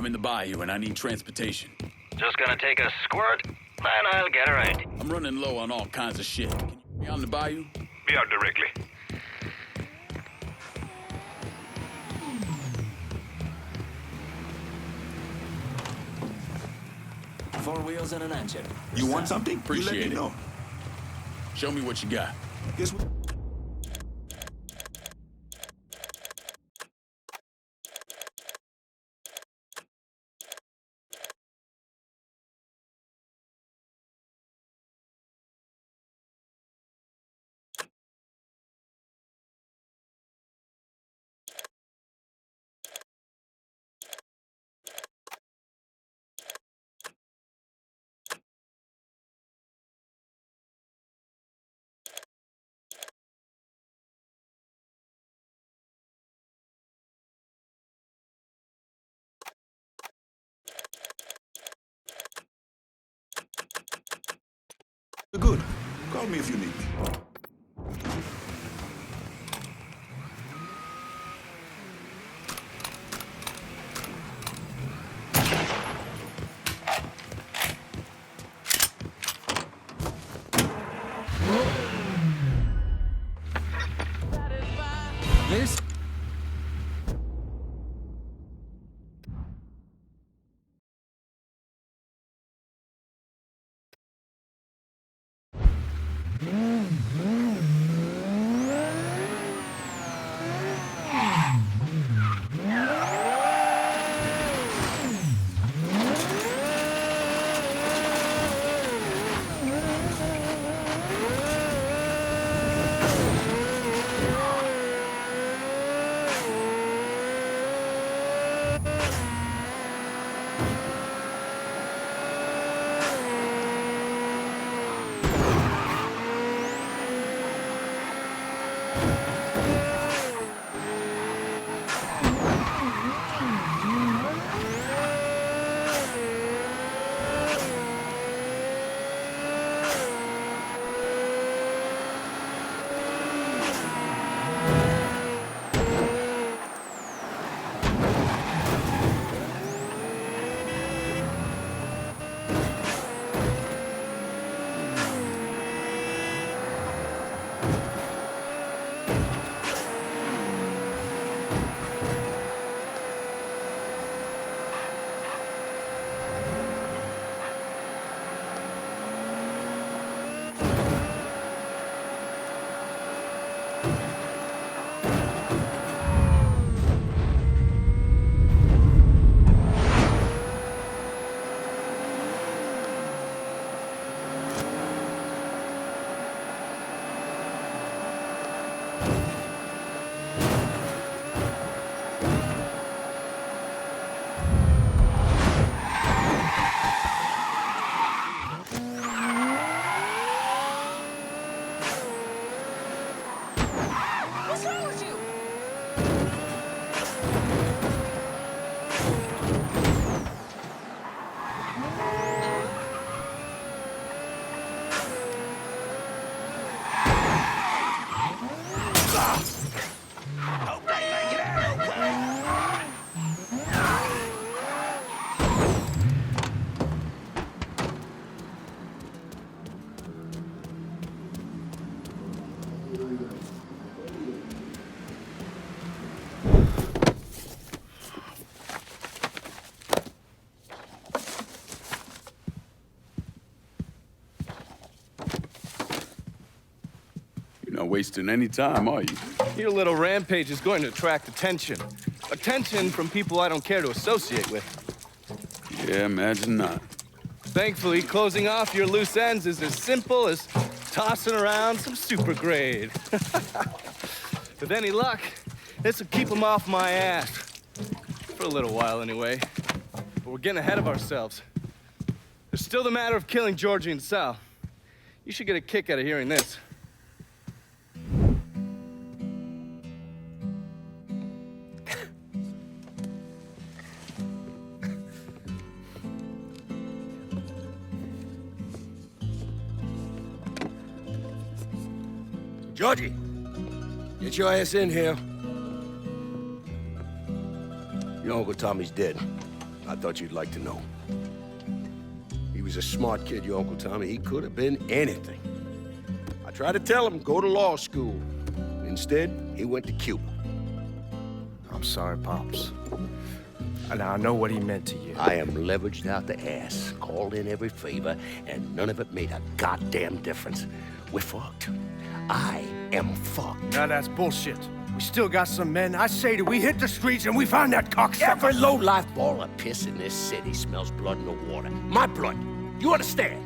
I'm in the bayou and I need transportation. Just gonna take a squirt, then I'll get around. I'm running low on all kinds of shit. Can you be on the bayou? Be out directly. Four wheels and an engine. You want something? Appreciate you let it. me know. Show me what you got. Guess what? Good. Call me if you need me. This? What's wrong with you? You're not wasting any time, are you? Your little rampage is going to attract attention. Attention from people I don't care to associate with. Yeah, imagine not. Thankfully, closing off your loose ends is as simple as tossing around some super grade. With any luck, this will keep them off my ass. For a little while, anyway. But we're getting ahead of ourselves. There's still the matter of killing Georgie and Sal. You should get a kick out of hearing this. Georgie, get your ass in here. Your Uncle Tommy's dead. I thought you'd like to know. He was a smart kid, your Uncle Tommy. He could have been anything. I tried to tell him, go to law school. Instead, he went to Cuba. I'm sorry, Pops. And I know what he meant to you. I am leveraged out the ass, called in every favor, and none of it made a goddamn difference. We're fucked. I am fucked. Now that's bullshit. We still got some men. I say that we hit the streets and we find that cocksucker. Every low-life ball of piss in this city smells blood in the water. My blood. You understand?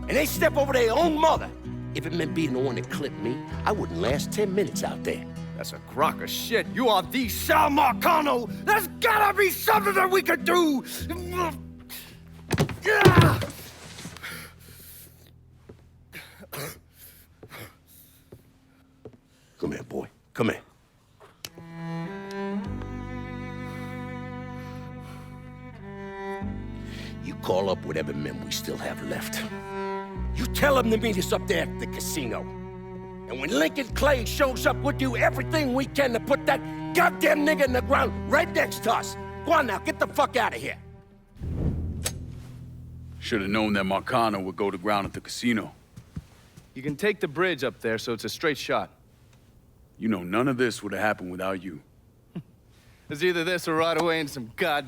And they step over their own mother. If it meant being the one that clipped me, I wouldn't last 10 minutes out there. That's a crock of shit. You are the Sal Marcano. There's gotta be something that we could do. Come here, boy. Come here. You call up whatever men we still have left. You tell them to meet us up there at the casino. And when Lincoln Clay shows up, we'll do everything we can to put that goddamn nigga in the ground right next to us. Go on now, get the fuck out of here. Should have known that Marcano would go to ground at the casino. You can take the bridge up there, so it's a straight shot. You know, none of this would have happened without you. It's either this or right away in some god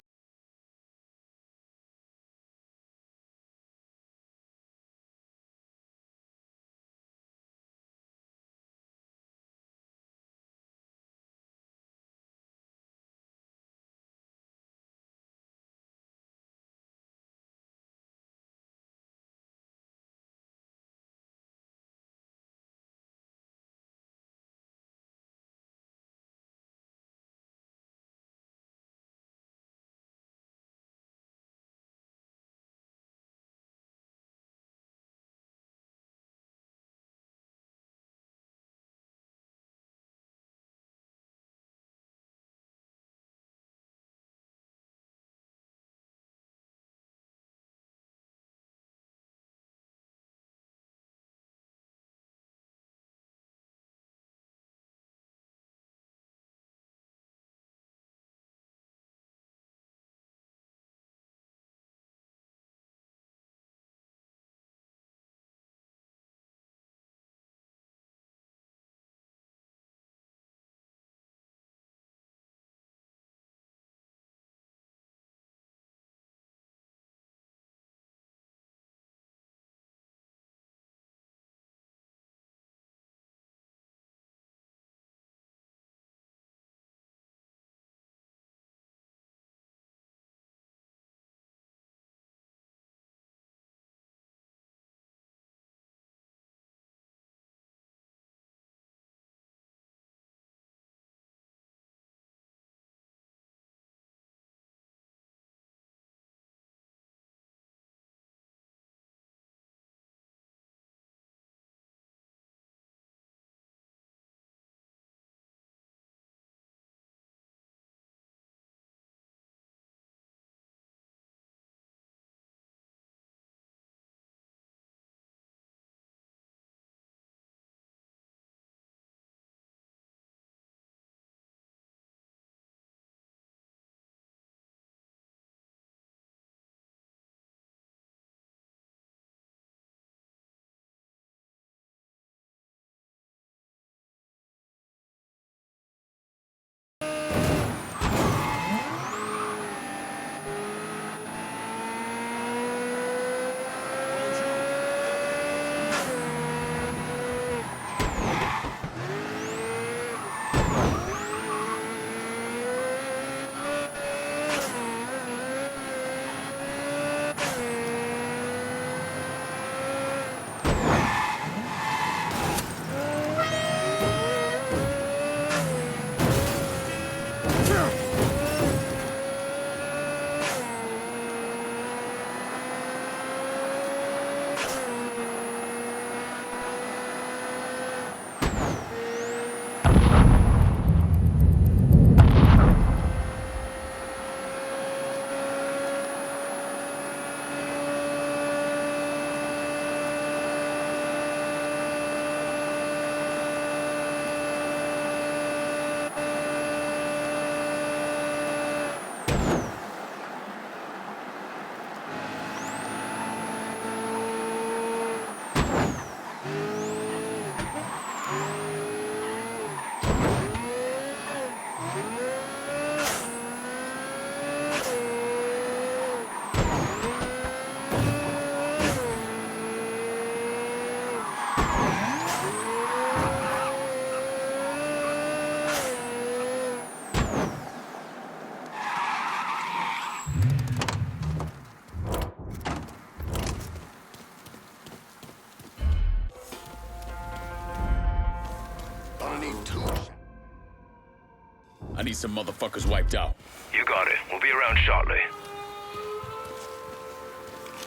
I need some motherfuckers wiped out. You got it. We'll be around shortly.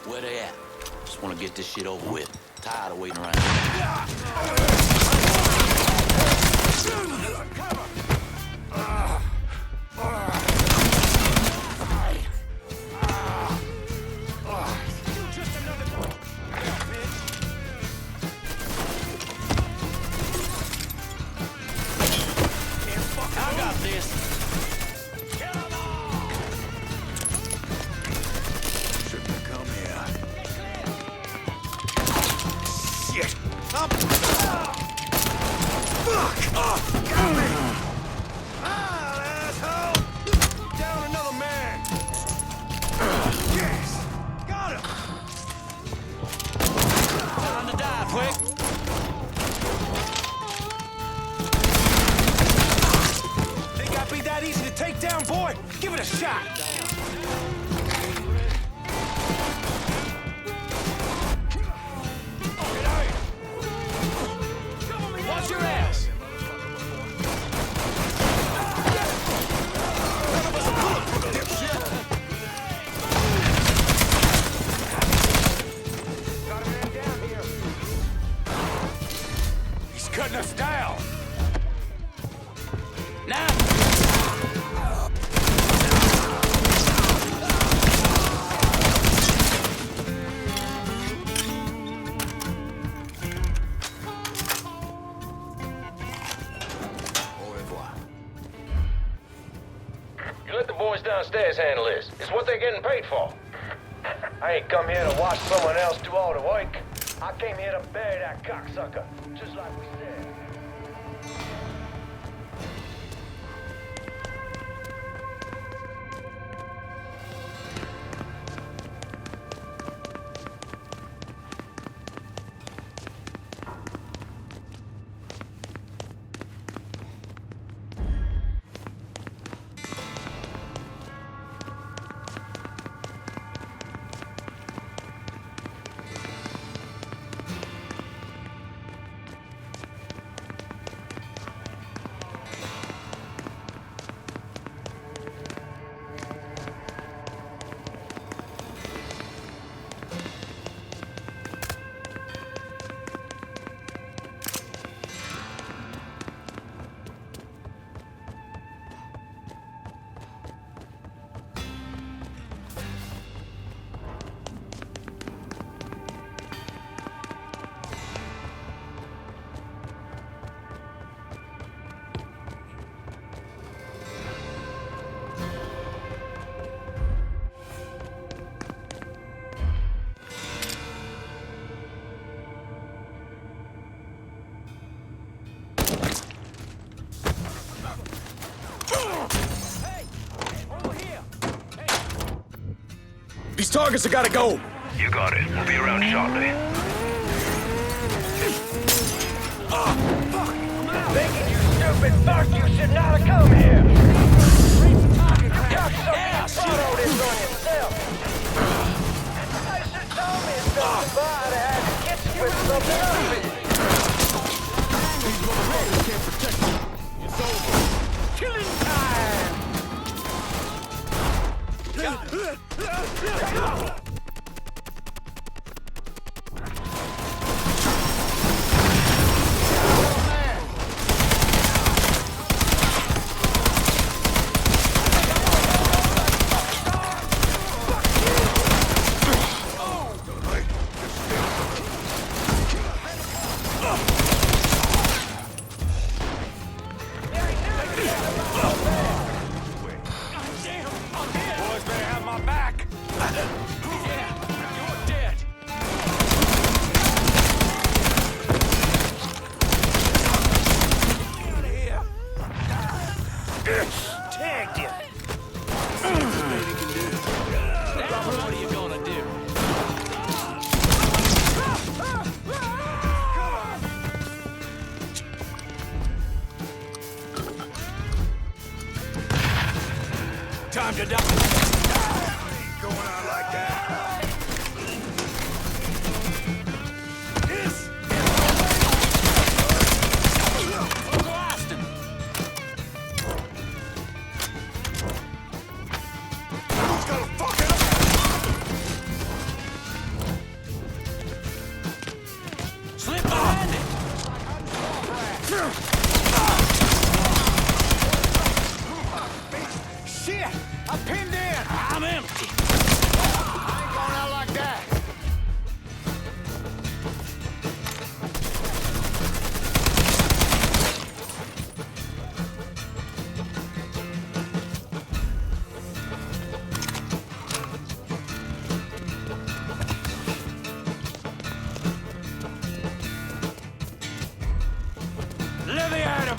Where they at? Just want to get this shit over with. Tired of waiting around. I got this. Shouldn't have come here. Shit! Up! Fuck! Got me! Ah, asshole! Down another man! Yes! Got him! Time to die, quick. Think I'd be that easy to take down, boy? Give it a shot! Watch your ass. He's cutting us down! Now. Au revoir. You let the boys downstairs handle this. It's what they're getting paid for. I ain't come here to watch someone else do all the work. I came here to bury that cocksucker, just like we said. These targets have gotta go. You got it. We'll be around shortly. Thinking you stupid fuck, you should not have come here. Cocksucker, photo this on yourself. I should told me it's not the bar to have to get you with something else. These motherfuckers can't protect you. It's over. Killing time. Time to die. Going out like that. This is Let me at him!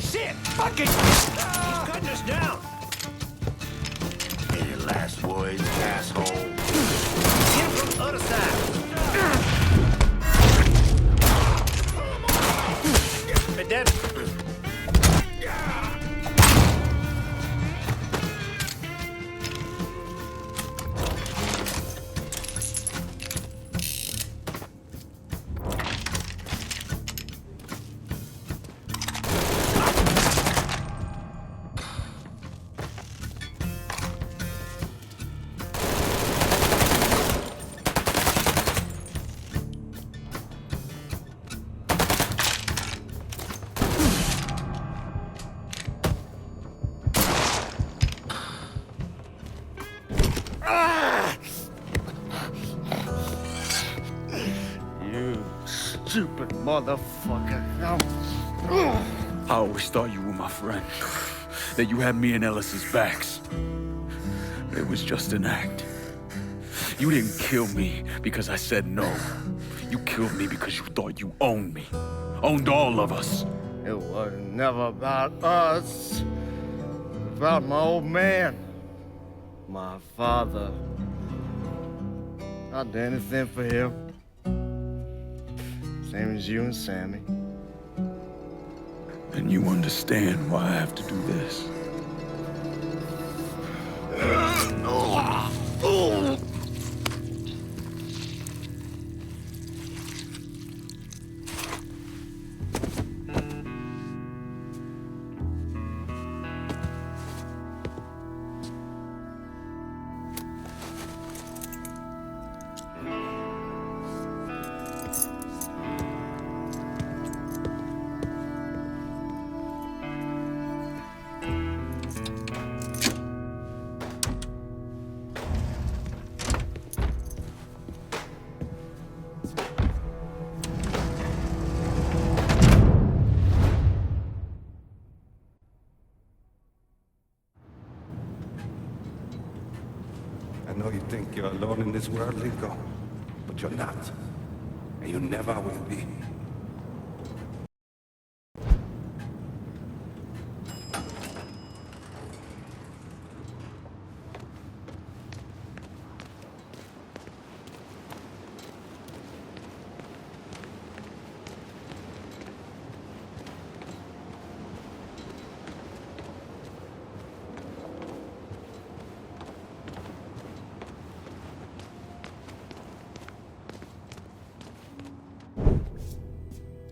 Shit! Fucking! He's cutting us down! Any last words, asshole? Hit from the other side! Hey, Dad. You stupid motherfucker. I always thought you were my friend. That you had me and Ellis's backs. It was just an act. You didn't kill me because I said no. You killed me because you thought you owned me. Owned all of us. It was never about us. It was about my old man. My father. I'd do anything for him. Same as you and Sammy. And you understand why I have to do this. I know you think you're alone in this world, Lingo, but you're not. And you never will be.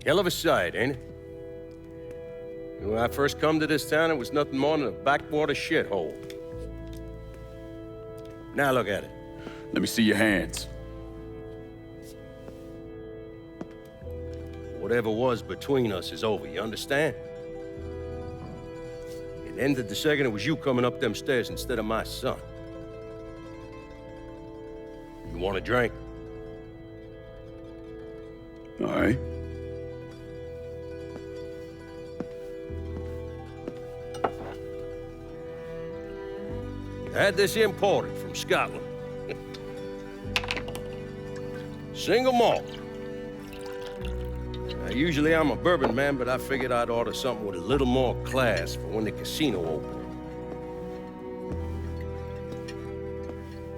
Hell of a sight, ain't it? When I first come to this town, it was nothing more than a backwater shithole. Now look at it. Let me see your hands. Whatever was between us is over, you understand? It ended the second it was you coming up them stairs instead of my son. You want a drink? All right. I had this imported from Scotland. Single malt. Now, usually I'm a bourbon man, but I figured I'd order something with a little more class for when the casino opened.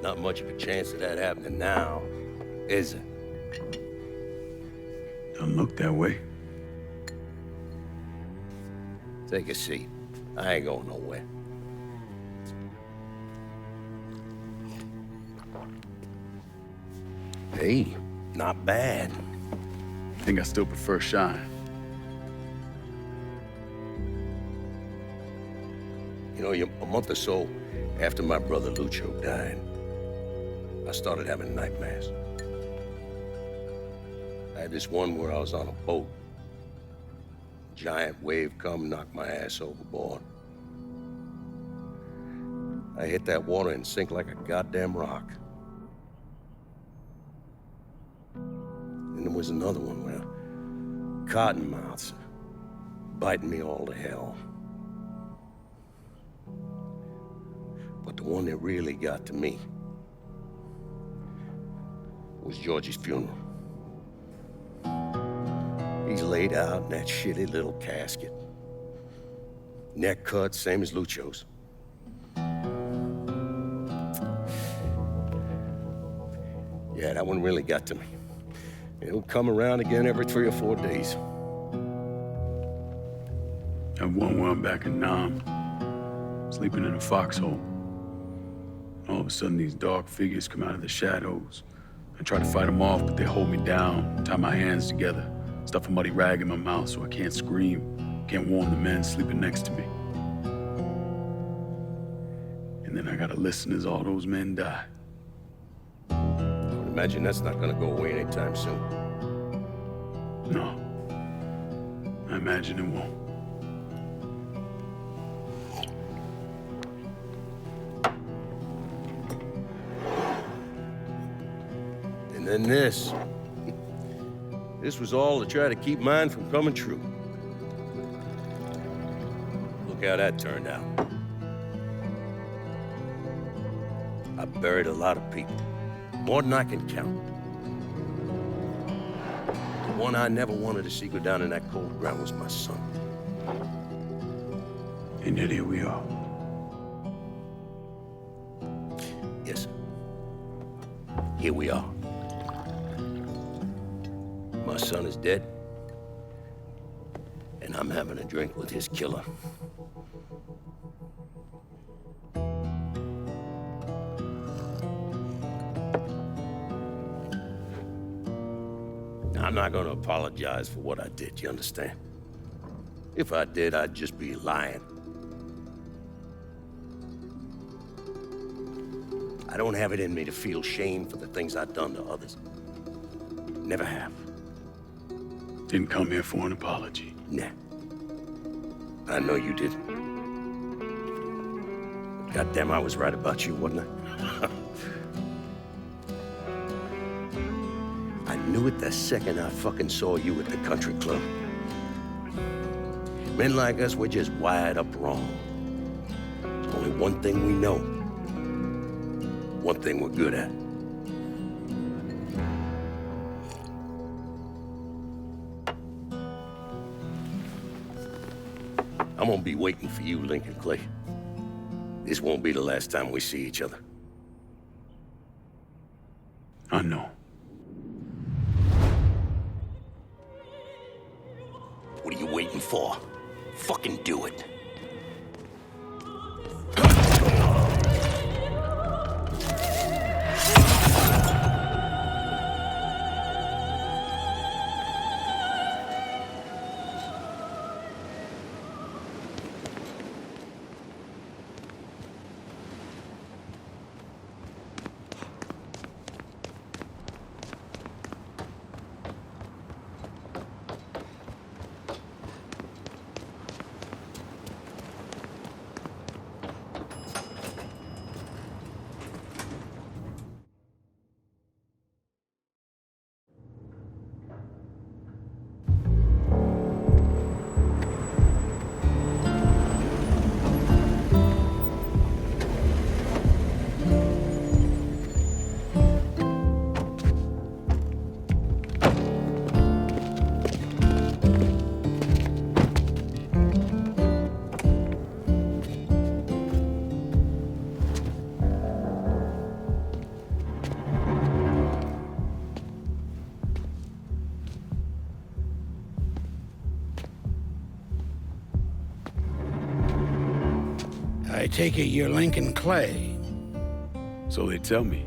Not much of a chance of that happening now, is it? Don't look that way. Take a seat. I ain't going nowhere. Hey, not bad. I think I still prefer Shine. You know, a month or so after my brother Lucho died, I started having nightmares. I had this one where I was on a boat. Giant wave come, knocked my ass overboard. I hit that water and sink like a goddamn rock. And there was another one where cottonmouths biting me all to hell. But the one that really got to me was Georgie's funeral. He's laid out in that shitty little casket. Neck cut, same as Lucho's. Yeah, that one really got to me. It'll come around again every 3 or 4 days. And one where I'm back in Nam, sleeping in a foxhole. All of a sudden, these dark figures come out of the shadows. I try to fight them off, but they hold me down, tie my hands together, stuff a muddy rag in my mouth so I can't scream, can't warn the men sleeping next to me. And then I gotta listen as all those men die. I would imagine that's not gonna go away anytime soon. No. I imagine it won't. And then this. This was all to try to keep mine from coming true. Look how that turned out. I buried a lot of people. More than I can count. The one I never wanted to see go down in that cold ground was my son. And yet here we are. Yes. Here we are. My son is dead, and I'm having a drink with his killer. I'm not gonna apologize for what I did, you understand? If I did, I'd just be lying. I don't have it in me to feel shame for the things I've done to others. Never have. Didn't come here for an apology. Nah. I know you didn't. Goddamn, I was right about you, wasn't I? I knew it the second I fucking saw you at the country club. Men like us, we're just wired up wrong. There's only one thing we know. One thing we're good at. I'm gonna be waiting for you, Lincoln Clay. This won't be the last time we see each other. I know. What are you waiting for? Fucking do it. I take it you're Lincoln Clay. So they tell me.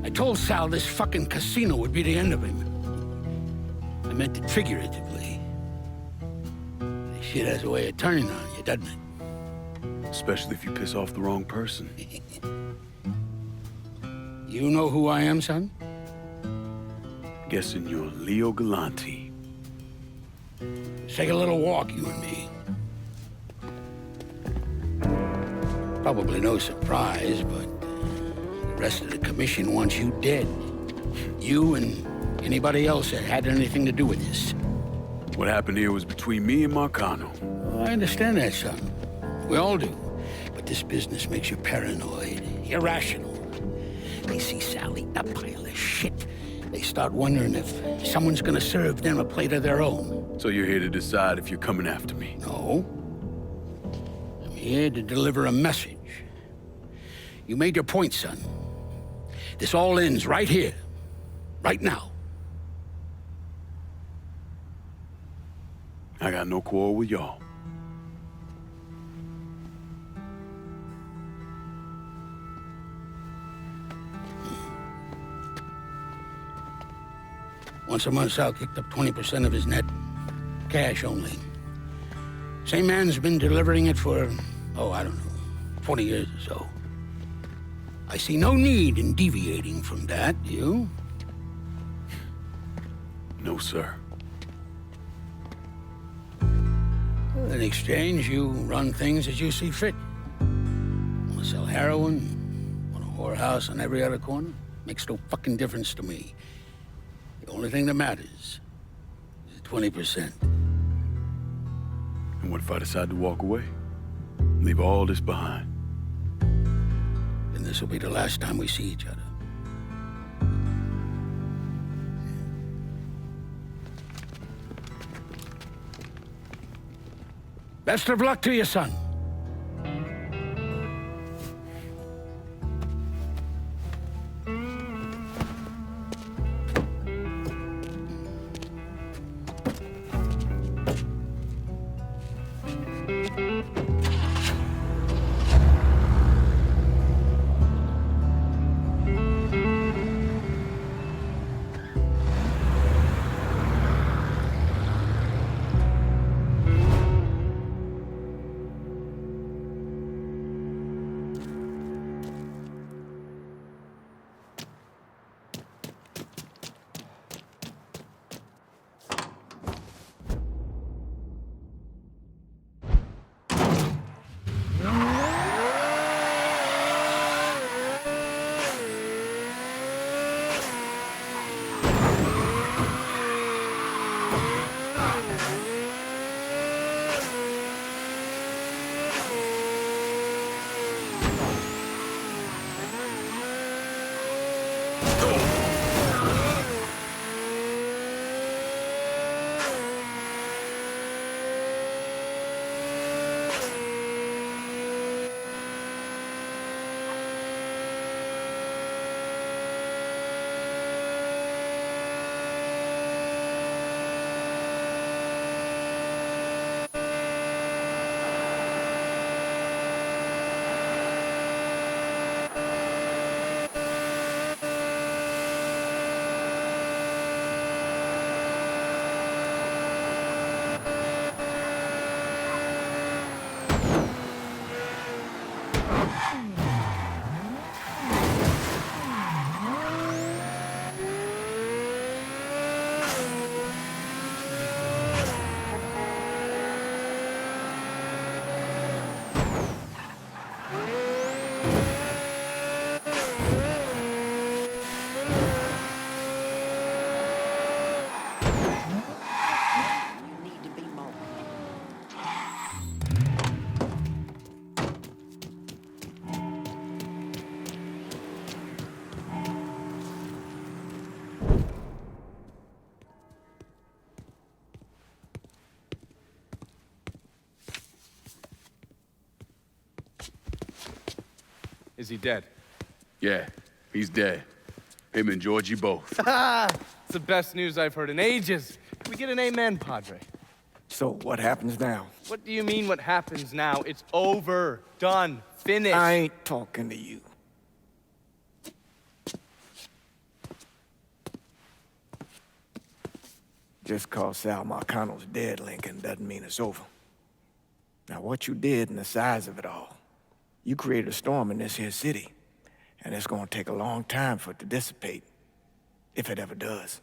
I told Sal this fucking casino would be the end of him. I meant it figuratively. This shit has a way of turning on you, doesn't it? Especially if you piss off the wrong person. You know who I am, son? Guessing you're Leo Galante. Let's take a little walk, you and me. Probably no surprise, but the rest of the commission wants you dead. You and anybody else that had anything to do with this. What happened here was between me and Marcano. Oh, I understand that, son. We all do. But this business makes you paranoid, irrational. They see Sally, a pile of shit, they start wondering if someone's gonna serve them a plate of their own. So you're here to decide if you're coming after me? No. I'm here to deliver a message. You made your point, son. This all ends right here, right now. I got no quarrel with y'all. Once a month, Sal kicked up 20% of his net. Cash only. Same man's been delivering it for, I don't know, 40 years or so. I see no need in deviating from that, you? No, sir. In exchange, you run things as you see fit. Want to sell heroin? Want a whorehouse on every other corner? Makes no fucking difference to me. The only thing that matters is 20%. And what if I decide to walk away? Leave all this behind? Then this will be the last time we see each other. Best of luck to you, son. Is he dead? Yeah, he's dead. Him and Georgie both. It's the best news I've heard in ages. Can we get an amen, Padre? So what happens now? What do you mean what happens now? It's over. Done. Finished. I ain't talking to you. Just cause Sal Marcano's dead, Lincoln, doesn't mean it's over. Now, what you did and the size of it all, you created a storm in this here city, and it's gonna take a long time for it to dissipate, if it ever does.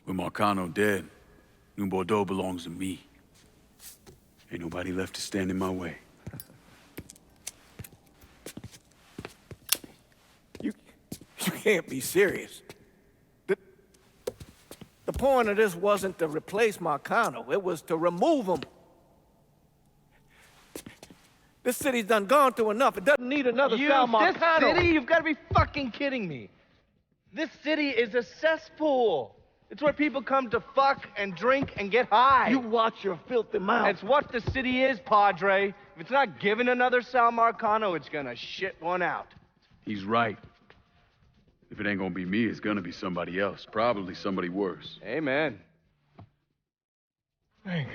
With Marcano dead, New Bordeaux belongs to me. Ain't nobody left to stand in my way. You can't be serious. The point of this wasn't to replace Marcano, it was to remove him. This city's done gone through enough. It doesn't need another Sal Marcano. This city? You've got to be fucking kidding me. This city is a cesspool. It's where people come to fuck and drink and get high. You watch your filthy mouth. It's what the city is, Padre. If it's not giving another Sal Marcano, it's gonna shit one out. He's right. If it ain't gonna be me, it's gonna be somebody else. Probably somebody worse. Amen. Hank.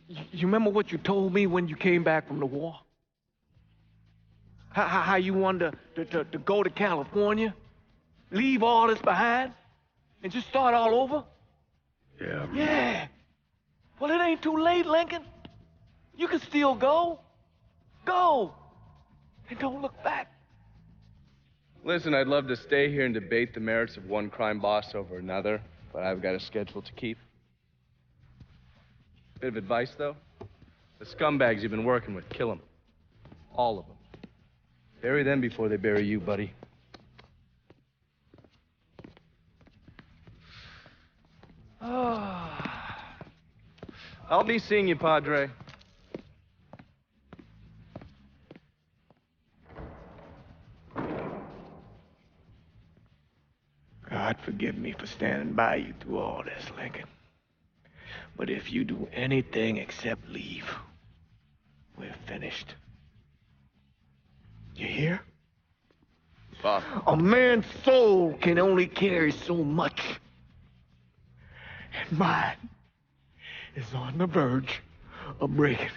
You remember what you told me when you came back from the war? How you wanted to go to California, leave all this behind, and just start all over? Yeah. Yeah. Well, it ain't too late, Lincoln. You can still go. Go. And don't look back. Listen, I'd love to stay here and debate the merits of one crime boss over another, but I've got a schedule to keep. Bit of advice, though. The scumbags you've been working with, kill them. All of them. Bury them before they bury you, buddy. I'll be seeing you, Padre. God forgive me for standing by you through all this, Lincoln. But if you do anything except leave, we're finished. You hear? Pop. A man's soul can only carry so much. And mine is on the verge of breaking.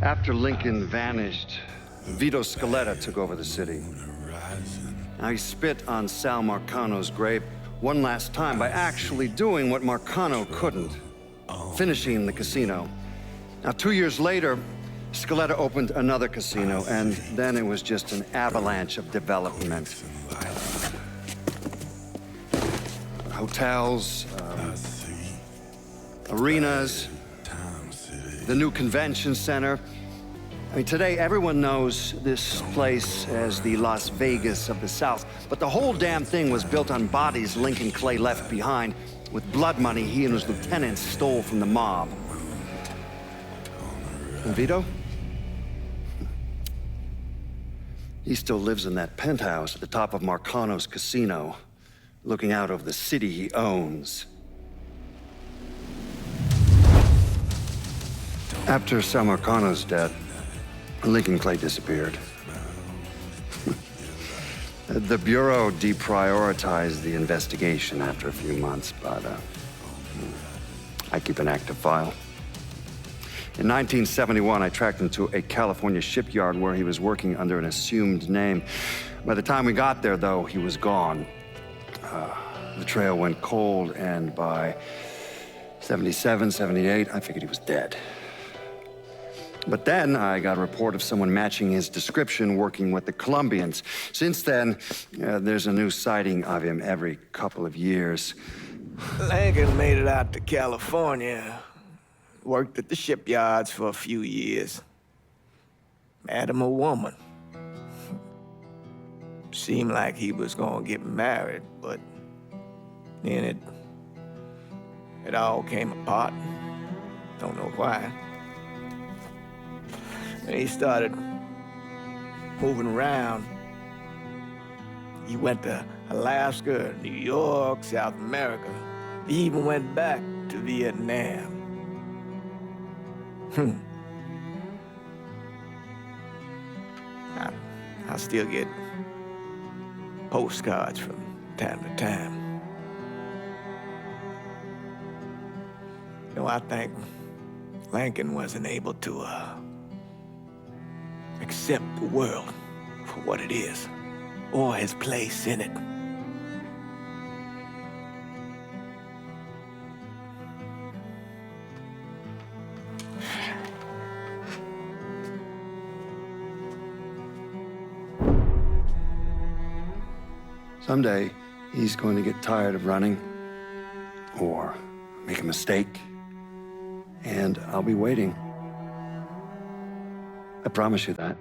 After Lincoln vanished, Vito Scaletta took over the city. Now he spit on Sal Marcano's grave one last time by actually doing what Marcano couldn't, finishing the casino. Now, 2 years later, Scaletta opened another casino, and then it was just an avalanche of development. Hotels, arenas, the new convention center. I mean, today everyone knows this place as the Las Vegas of the South, but the whole damn thing was built on bodies Lincoln Clay left behind with blood money he and his lieutenants stole from the mob. And Vito? He still lives in that penthouse at the top of Marcano's casino, looking out over the city he owns. After Sal Marcano's death, Lincoln Clay disappeared. The Bureau deprioritized the investigation after a few months, but I keep an active file. In 1971, I tracked him to a California shipyard where he was working under an assumed name. By the time we got there, though, he was gone. The trail went cold, and by 77, 78, I figured he was dead. But then I got a report of someone matching his description working with the Colombians. Since then, there's a new sighting of him every couple of years. Lincoln made it out to California. Worked at the shipyards for a few years. Met him a woman. Seemed like he was gonna get married, but then it all came apart. Don't know why. And he started moving around. He went to Alaska, New York, South America. He even went back to Vietnam. I still get postcards from time to time. You know, I think Lincoln wasn't able to accept the world for what it is, or his place in it. Someday, he's going to get tired of running, or make a mistake, and I'll be waiting. I promise you that.